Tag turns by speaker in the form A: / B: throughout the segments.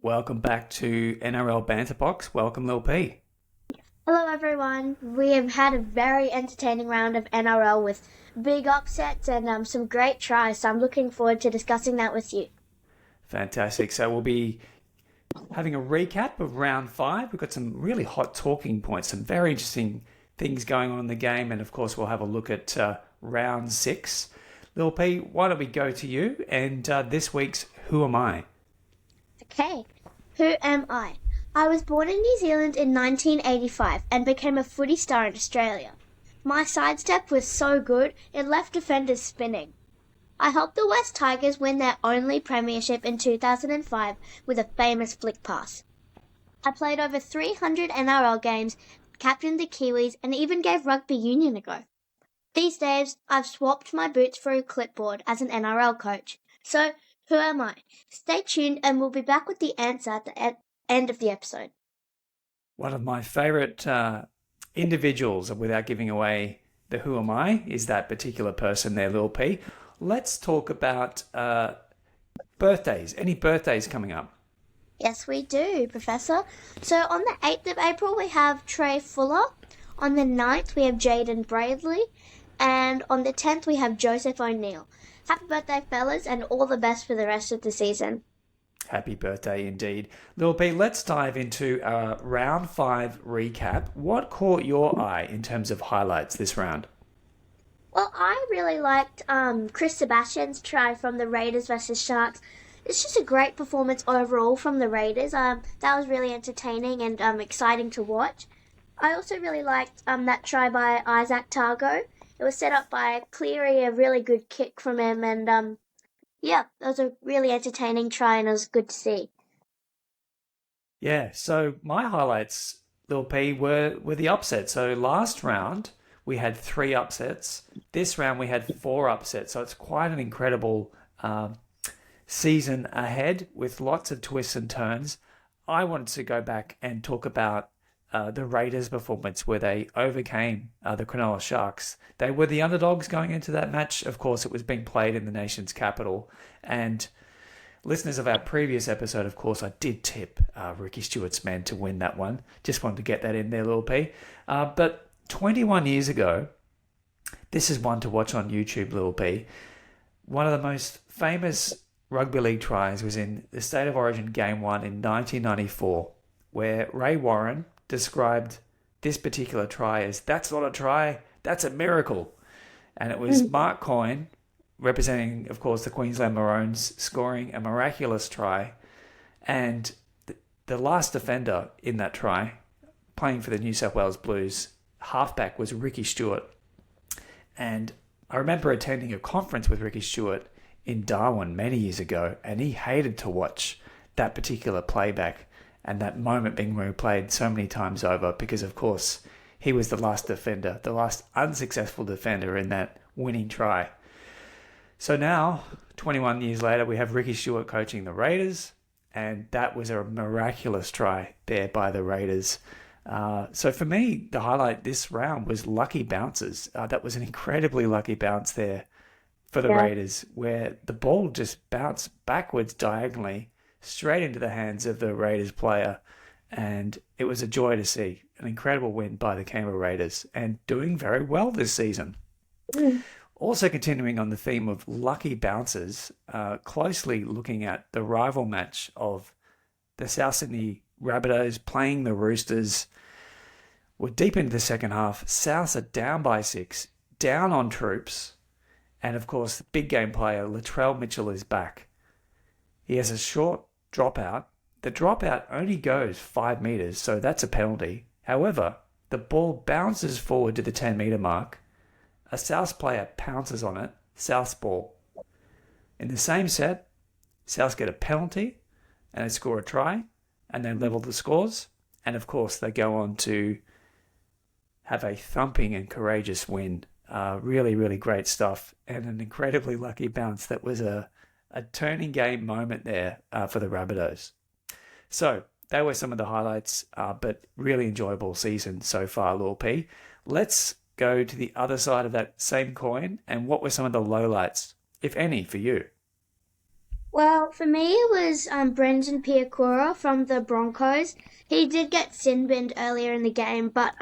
A: Welcome back to NRL Banter Box. Welcome, Lil P.
B: Hello everyone. We have had a very entertaining round of NRL with big upsets and some great tries, so I'm looking forward to discussing that with you.
A: Fantastic. So we'll be having a recap of round 5. We've got some really hot talking points, some very interesting things going on in the game, and of course we'll have a look at round 6. Lil P, why don't we go to you and this week's Who Am I?
B: Okay, who am I? I was born in New Zealand in 1985 and became a footy star in Australia. My sidestep was so good, it left defenders spinning. I helped the West Tigers win their only premiership in 2005 with a famous flick pass. I played over 300 NRL games, captained the Kiwis, and even gave rugby union a go. These days, I've swapped my boots for a clipboard as an NRL coach. So, who am I? Stay tuned and we'll be back with the answer at the end of the episode.
A: One of my favourite individuals, without giving away the Who Am I, is that particular person there, Lil P. Let's talk about birthdays. Any birthdays coming up?
B: Yes, we do, Professor. So on the 8th of April, we have Trey Fuller. On the 9th, we have Jaden Bradley. And on the 10th, we have Joseph O'Neill. Happy birthday, fellas, and all the best for the rest of the season.
A: Happy birthday indeed. Lil B, let's dive into our round 5 recap. What caught your eye in terms of highlights this round?
B: Well, I really liked Chris Sebastian's try from the Raiders versus Sharks. It's just a great performance overall from the Raiders. That was really entertaining and exciting to watch. I also really liked that try by Isaac Targo. It was set up by Cleary, a really good kick from him, and yeah, that was a really entertaining try and it was good to see.
A: Yeah, so my highlights, Lil P, were the upsets. So last round, we had 3 upsets. This round, we had 4 upsets. So it's quite an incredible season ahead with lots of twists and turns. I wanted to go back and talk about the Raiders' performance where they overcame the Cronulla Sharks. They were the underdogs going into that match. Of course, it was being played in the nation's capital. And listeners of our previous episode, of course, I did tip Ricky Stewart's men to win that one. Just wanted to get that in there, Lil P. But 21 years ago, this is one to watch on YouTube, Lil P. One of the most famous rugby league tries was in the State of Origin Game 1 in 1994, where Ray Warren described this particular try as, "That's not a try, that's a miracle." And it was Mark Coyne, representing, of course, the Queensland Maroons, scoring a miraculous try. And the last defender in that try, playing for the New South Wales Blues, halfback, was Ricky Stewart. And I remember attending a conference with Ricky Stewart in Darwin many years ago, and he hated to watch that particular playback and that moment being replayed so many times over because, of course, he was the last defender, the last unsuccessful defender in that winning try. So now, 21 years later, we have Ricky Stewart coaching the Raiders, and that was a miraculous try there by the Raiders. So for me, the highlight this round was lucky bounces. That was an incredibly lucky bounce there for the Raiders, where the ball just bounced backwards diagonally straight into the hands of the Raiders player, and it was a joy to see. An incredible win by the Canberra Raiders, and doing very well this season. Also continuing on the theme of lucky bounces, closely looking at the rival match of the South Sydney Rabbitohs playing the Roosters. We're deep into the second half. Souths are down by 6, down on troops, and of course the big game player Latrell Mitchell is back. He has a short dropout. The dropout only goes 5 metres, so that's a penalty. However, the ball bounces forward to the 10-metre mark. A Souths player pounces on it, Souths ball. In the same set, Souths get a penalty and they score a try and they level the scores. And of course, they go on to have a thumping and courageous win. Really, really great stuff, and an incredibly lucky bounce that was a turning game moment there for the Rabbitohs. So they were some of the highlights, but really enjoyable season so far, Lil P. Let's go to the other side of that same coin, and what were some of the lowlights, if any, for you?
B: Well, for me, it was Brendan Piakura from the Broncos. He did get sin binned earlier in the game, but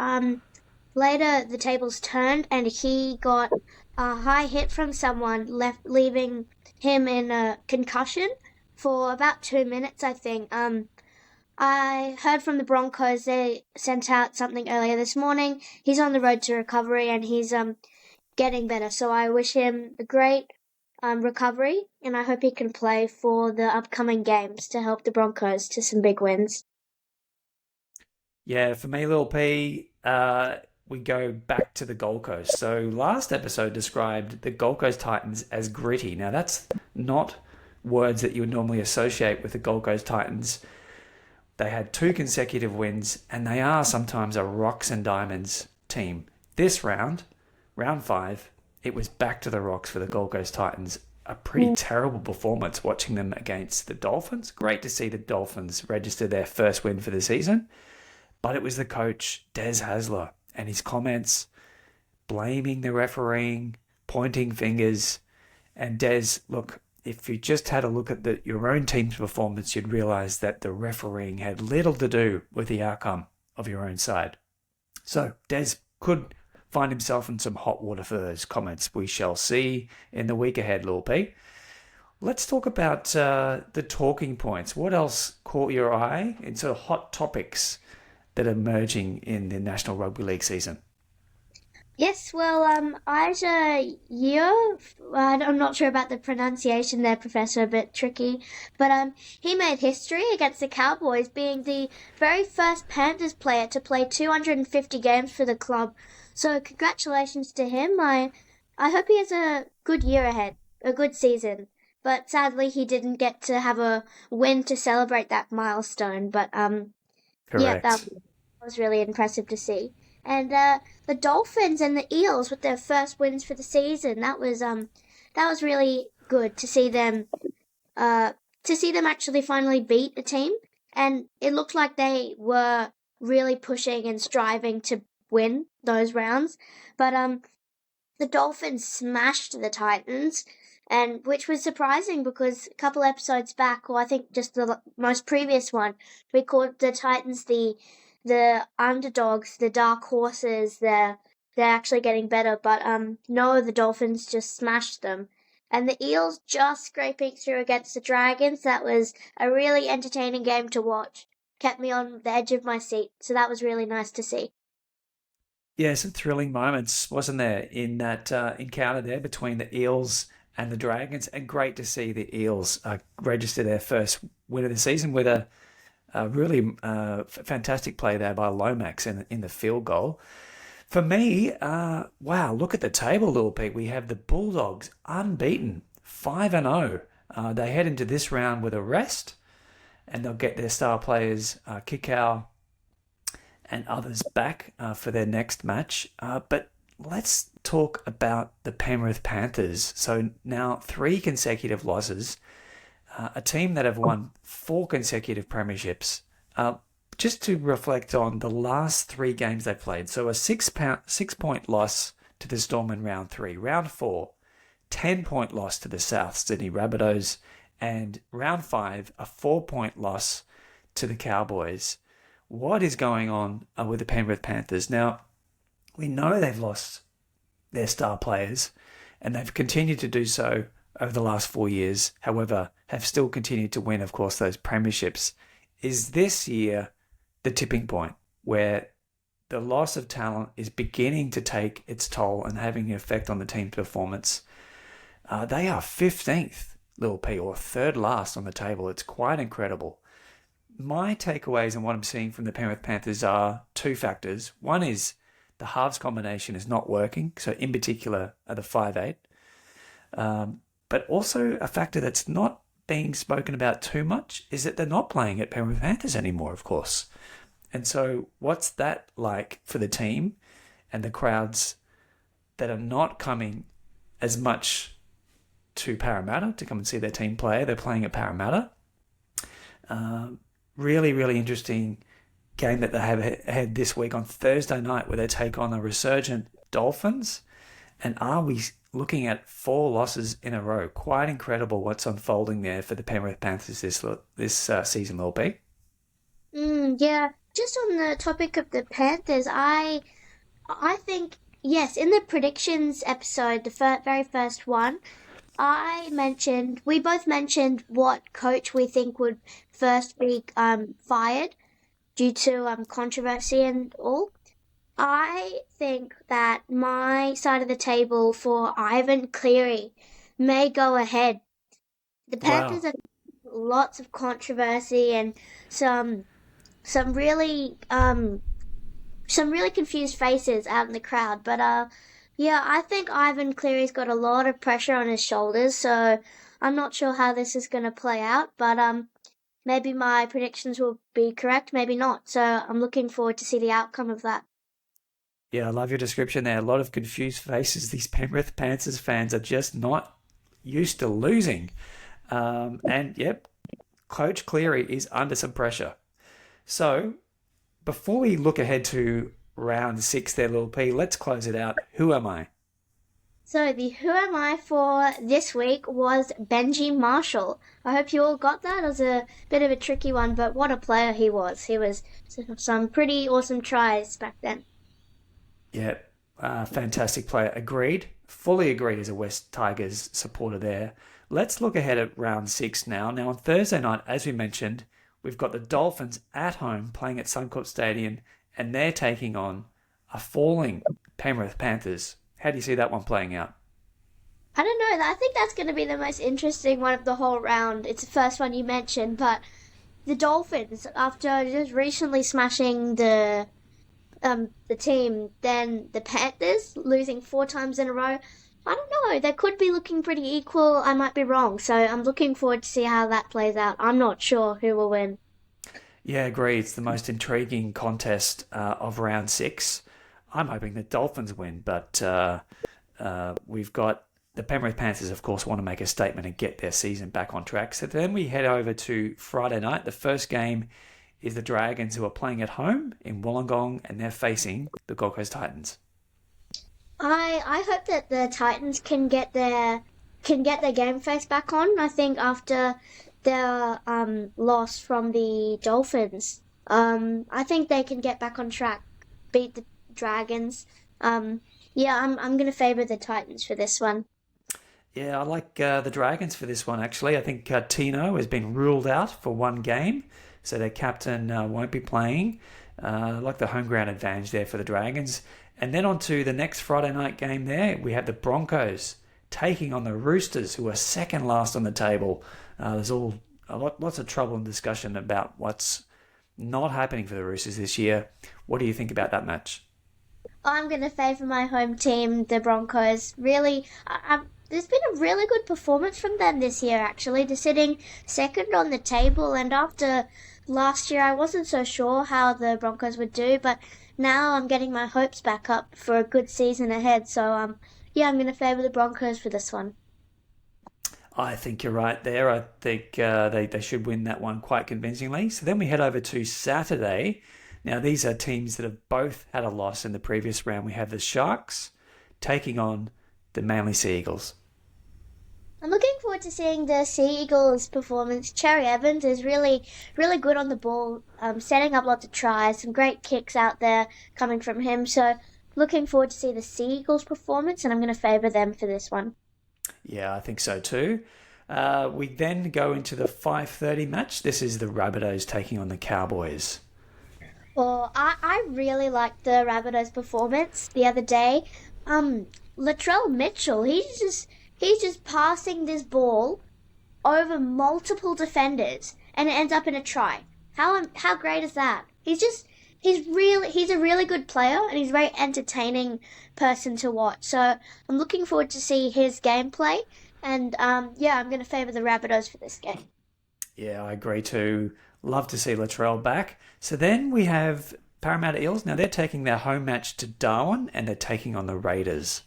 B: later the tables turned and he got a high hit from someone, left leaving him in a concussion for about 2 minutes, I think. I heard from the Broncos they sent out something earlier this morning. He's on the road to recovery and he's getting better. So I wish him a great recovery, and I hope he can play for the upcoming games to help the Broncos to some big wins.
A: Yeah, for me, Lil P, we go back to the Gold Coast. So last episode described the Gold Coast Titans as gritty. Now, that's not words that you would normally associate with the Gold Coast Titans. They had 2 consecutive wins, and they are sometimes a rocks and diamonds team. This round, round 5, it was back to the rocks for the Gold Coast Titans. A pretty terrible performance watching them against the Dolphins. Great to see the Dolphins register their first win for the season. But it was the coach, Des Hasler, and his comments blaming the refereeing, pointing fingers. And Des, look, if you just had a look at your own team's performance, you'd realise that the refereeing had little to do with the outcome of your own side. So Des could find himself in some hot water for those comments. We shall see in the week ahead, Lil P. Let's talk about the talking points. What else caught your eye in sort of hot topics that are emerging in the National Rugby League season?
B: Yes, well, Ija Yeo, I'm not sure about the pronunciation there, Professor, a bit tricky, but he made history against the Cowboys, being the very first Panthers player to play 250 games for the club. So congratulations to him. I hope he has a good year ahead, a good season. But sadly, he didn't get to have a win to celebrate that milestone. But yeah, that
A: Correct.
B: was really impressive to see. And the Dolphins and the Eels with their first wins for the season. That was really good to see them actually finally beat a team. And it looked like they were really pushing and striving to win those rounds. But the Dolphins smashed the Titans, and which was surprising because a couple episodes back, or I think just the most previous one, we called the Titans the underdogs, the dark horses. They're actually getting better, but no, the Dolphins just smashed them. And the Eels just scraping through against the Dragons. That was a really entertaining game to watch. Kept me on the edge of my seat, so that was really nice to see.
A: Yeah, some thrilling moments, wasn't there, in that encounter there between the Eels and the Dragons, and great to see the Eels register their first win of the season with a really fantastic play there by Lomax in the field goal. For me, wow, look at the table, Lil Pete. We have the Bulldogs unbeaten, 5-0. They head into this round with a rest, and they'll get their star players, Kikau and others back for their next match. But let's talk about the Penrith Panthers. So now 3 consecutive losses, a team that have won 4 consecutive premierships. Just to reflect on the last 3 games they played. So a 6-point loss to the Storm in round 3. Round 4, 10-point loss to the South Sydney Rabbitohs. And round 5, a 4-point loss to the Cowboys. What is going on with the Penrith Panthers? Now, we know they've lost their star players, and they've continued to do so over the last 4 years. However, have still continued to win, of course, those premierships. Is this year the tipping point where the loss of talent is beginning to take its toll and having an effect on the team's performance? They are 15th, Lil P, or 3rd last on the table. It's quite incredible. My takeaways and what I'm seeing from the Penrith Panthers are 2 factors. One is the halves combination is not working, so in particular the 5'8". But also a factor that's not being spoken about too much is that they're not playing at Penrith Panthers anymore, of course. And so what's that like for the team and the crowds that are not coming as much to Parramatta to come and see their team play? They're playing at Parramatta. Really, really interesting game that they have had this week on Thursday night where they take on the resurgent Dolphins. And are we looking at 4 losses in a row. Quite incredible what's unfolding there for the Penrith Panthers this season, Lil B.
B: Yeah, just on the topic of the Panthers, I think yes, in the predictions episode, the very first one, we both mentioned what coach we think would first be fired due to controversy and all. I think that my side of the table for Ivan Cleary may go ahead. The Panthers
A: Wow.
B: have lots of controversy and some some really some really confused faces out in the crowd. But yeah, I think Ivan Cleary's got a lot of pressure on his shoulders, so I'm not sure how this is going to play out. But maybe my predictions will be correct, maybe not. So I'm looking forward to see the outcome of that.
A: Yeah, I love your description there. A lot of confused faces. These Penrith Panthers fans are just not used to losing. And yep, Coach Cleary is under some pressure. So before we look ahead to round 6 there, Lil P, let's close it out. Who am I?
B: So the who am I for this week was Benji Marshall. I hope you all got that. It was a bit of a tricky one, but what a player he was. He was some pretty awesome tries back then.
A: Yeah, fantastic player. Agreed. Fully agreed as a West Tigers supporter there. Let's look ahead at round 6 now. Now, on Thursday night, as we mentioned, we've got the Dolphins at home playing at Suncorp Stadium, and they're taking on a falling Penrith Panthers. How do you see that one playing out?
B: I don't know. I think that's going to be the most interesting one of the whole round. It's the first one you mentioned, but the Dolphins, after just recently smashing the team, then the Panthers losing 4 times in a row. I don't know. They could be looking pretty equal. I might be wrong. So I'm looking forward to see how that plays out. I'm not sure who will win.
A: Yeah, agree. It's the most intriguing contest of round 6. I'm hoping the Dolphins win, but we've got the Penrith Panthers, of course, want to make a statement and get their season back on track. So then we head over to Friday night. The first game is the Dragons, who are playing at home in Wollongong, and they're facing the Gold Coast Titans.
B: I hope that the Titans can get their game face back on. I think after their loss from the Dolphins, I think they can get back on track, beat the Dragons. Yeah, I'm gonna favour the Titans for this one.
A: Yeah, I like the Dragons for this one, actually. I think Tino has been ruled out for one game, so their captain won't be playing. I like the home ground advantage there for the Dragons. And then on to the next Friday night game there, we have the Broncos taking on the Roosters, who are second last on the table. There's lots of trouble and discussion about what's not happening for the Roosters this year. What do you think about that match?
B: I'm going to favour my home team, the Broncos. Really, there's been a really good performance from them this year, actually. They're sitting second on the table, and after last year, I wasn't so sure how the Broncos would do, but now I'm getting my hopes back up for a good season ahead. So, yeah, I'm going to favour the Broncos for this one.
A: I think you're right there. I think they should win that one quite convincingly. So then we head over to Saturday. Now, these are teams that have both had a loss in the previous round. We have the Sharks taking on the Manly Sea Eagles.
B: I'm looking forward to seeing the Sea Eagles' performance. Cherry Evans is really, really good on the ball, setting up lots of tries, some great kicks out there coming from him. So, looking forward to see the Sea Eagles' performance, and I'm going to favour them for this one.
A: Yeah, I think so too. We then go into the 5:30 match. This is the Rabbitohs taking on the Cowboys.
B: Well, I really liked the Rabbitohs' performance the other day. Latrell Mitchell, he's just passing this ball over multiple defenders, and it ends up in a try. How great is that? He's a really good player, and he's a very entertaining person to watch. So I'm looking forward to see his gameplay, and yeah, I'm going to favour the Rabbitohs for this game.
A: Yeah, I agree too. Love to see Latrell back. So then we have Parramatta Eels. Now they're taking their home match to Darwin, and they're taking on the Raiders.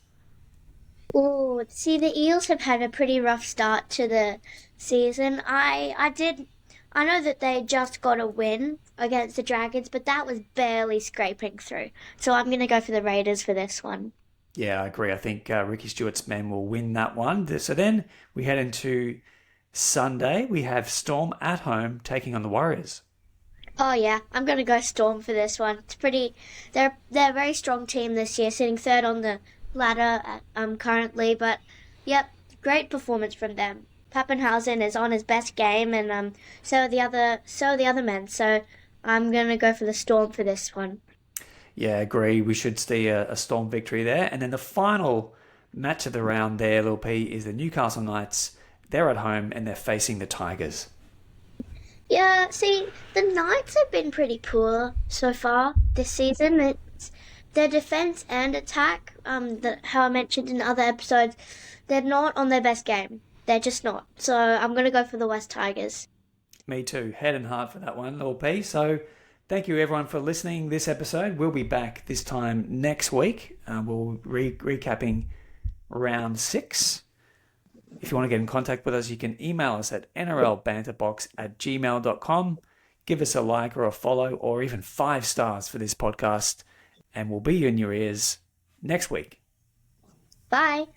B: Oh, see, the Eels have had a pretty rough start to the season. I know that they just got a win against the Dragons, but that was barely scraping through. So I'm going to go for the Raiders for this one.
A: Yeah, I agree. I think Ricky Stewart's men will win that one. So then we head into Sunday. We have Storm at home taking on the Warriors.
B: Oh yeah, I'm gonna go Storm for this one. It's pretty. They're a very strong team this year, sitting third on the ladder currently. But yep, great performance from them. Pappenhausen is on his best game, and so are the other men. So I'm gonna go for the Storm for this one.
A: Yeah, agree. We should see a Storm victory there. And then the final match of the round there, Lil P, is the Newcastle Knights. They're at home and they're facing the Tigers.
B: Yeah, see, the Knights have been pretty poor so far this season. It's their defense and attack, how I mentioned in other episodes, they're not on their best game. They're just not. So I'm going to go for the West Tigers.
A: Me too. Head and heart for that one, Lil P. So thank you everyone for listening this episode. We'll be back this time next week. We'll recapping round 6. If you want to get in contact with us, you can email us at nrlbanterbox@gmail.com. Give us a like or a follow or even 5 stars for this podcast, and we'll be in your ears next week.
B: Bye.